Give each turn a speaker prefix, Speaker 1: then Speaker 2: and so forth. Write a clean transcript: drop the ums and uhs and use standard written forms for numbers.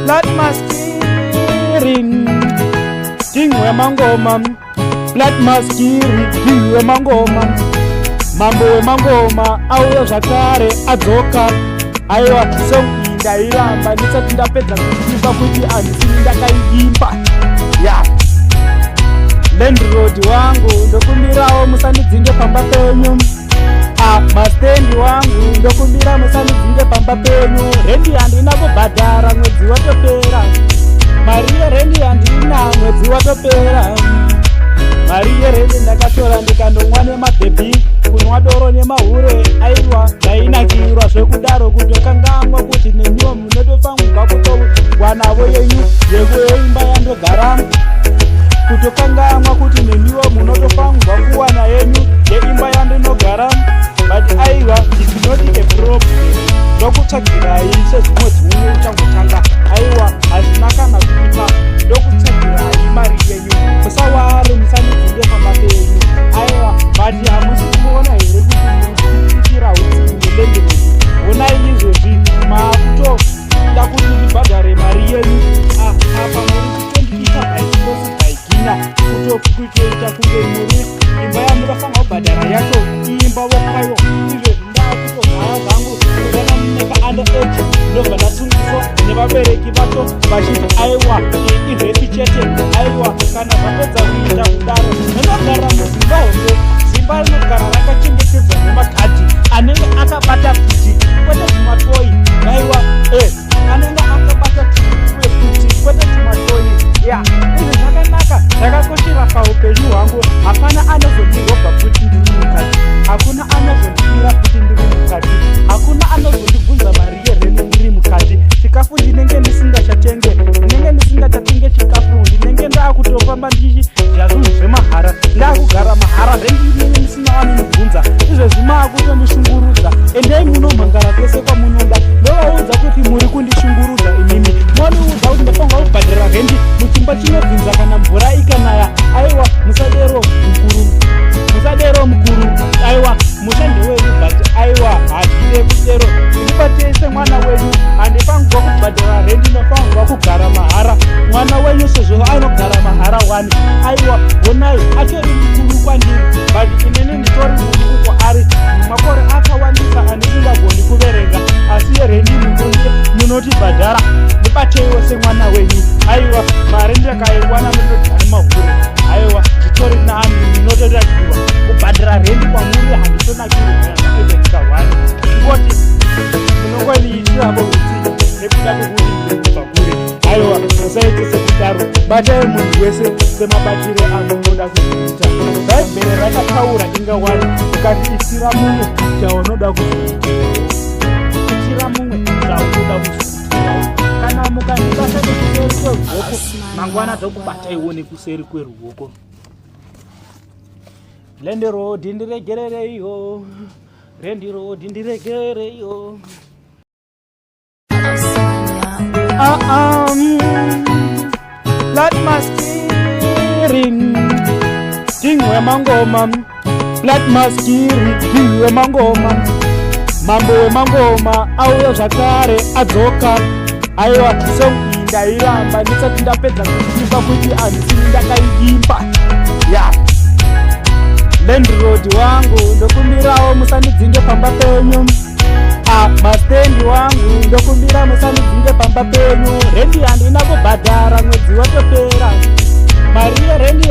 Speaker 1: Blood maskiri tingwe mangoma, blood maskiri tingwe mangoma, mambo wemangoma auya zvakare adzoka. Aiwa song ndairamba ndisati ndapedza kuimba kuti handisini ndakaiimba. Landlord wangu ndokumbirawo musanidzinge pamba penyu. Mastendi wangu ndokumbira musanidzinge pamba penyu. Rendi handina kubhadhara mwedzi watopera. Mari yerendi handina mwedzi watopera. Mari yerendi ndakatora ndikandomwa nemabhebhi, kunwa doro nemahure. Aiwa ndainakirwa zvekudaro kutokangamwa kuti nemiwo munotofanirwa kutowanavo yenyu yekuimba yandogara. Kutokangamwa kuti nemiwo munotofanirwa kuwana yenyu yeimba yandinogara. But aiwa it's not a problem. Ndokutsvagirai sezvimwe dzimwe uchangotanga. Aiwa hazvina kana kuita. Ndokutsvagirai mari yenyu. Musawari musanidzinge pamba penyu. Aiwa but hamusi kumuona here kuti murikuitira utsinge Landlord. Onai izvozvi maakutoda kuti ndibhadhare mari yenyu. Apa muri kutondiita baikina kutoita kunge muri imba yamunofanira kubhadhara yacho imba wakayo. Izvezvi ndakutogara zvangu kuvana muneka underage ndobva ndasungiso nevabereki vacho vachiti aiwa irepi chete. Aiwa kana zvapedza kuita kudaro ndinogara muzimba hombe, zimba rinogara rakachengetedzwa nemakadhi anenge akabata kuti kwete zvimatoyi. Aiwa anenge akabata kuti kwete zvimatoyi. Izvi zvakanaka, zvakakoshera paupenyu hwangu. Hapana anozondirobha kuti ndiri mukati, hakuna anozondibira kuti ndiri mukati, hakuna anozondibvunza mari yereni ndiri mukati. Chikafu ndinenge ndisingachatenge, ndinenge ndisingachatenge chikafu, ndinenge ndaakutofamba ndichidya zvinhu zvemahara, ndaakugara mahara. Rendi ndinenge ndisina vanondibvunza. Izvezvi maakutondishungurudza. Endai munomhangara kwese kwamunoda. Ndovaudza kuti muri kundishungurudza inini. Moniudza kuti ndofanirwa kubhadhara rendi muchimba chinobvinza kana mvura ikanaya. Aiwa musadero mukuru, musadero mukuru. Aiwa mushande wenyu but aiwa handide kudero. Ndiribatei semwana wenyu, handifanirwa kubhadhara rendi, ndinofanirwa kugara mahara. Mwana wenyu sezvo anogara mahara 1. Aiwa honai atori mukuru kwandiri but inini nditori mukuru kwaari. Makore akawandisa handisingagoni kuverenga, asi rendi munotibhadhara. Ndibateiwo semwana wenyu. Aiwa mari ndakaiwana munodhara mahure. Aiwa zvitori nani munotodakiwa kubhadhara rendi kwamuri handisonakiri zvakaezenyikahwani. Ngoti munongoniitirapo kuti nekuda kwekuti ndiri pakure. Aiwa musaite sekudaro, batai munhu wese semabatire anonoda kuzviita. Bhaibheri rakataura ingawani ukatiitira mumwe chaunoda kuzviita. Itira mumwe chaunoda kuzviita. Kana mukandibasa nekuseri kweruoko, mangwana dzokubataiwo nekuseri kweruoko. Landlord ndiregerereiyo, Landlord ndiregerereiyo. Blood maskiri tingwe mangoma, blood maskiri tingwe mangoma, mambo wemangoma auya zvakare adzoka. Aiwa song ndairamba ndisati ndapedza kuimba kuti handisini ndakaiimba. Landlord wangu ndokumbirawo musanidzinge pamba penyu. Mastendi wangu ndokumbira musanidzinge pamba penyu. Rendi handina kubhadhara mwedzi watopera. Mari yerendi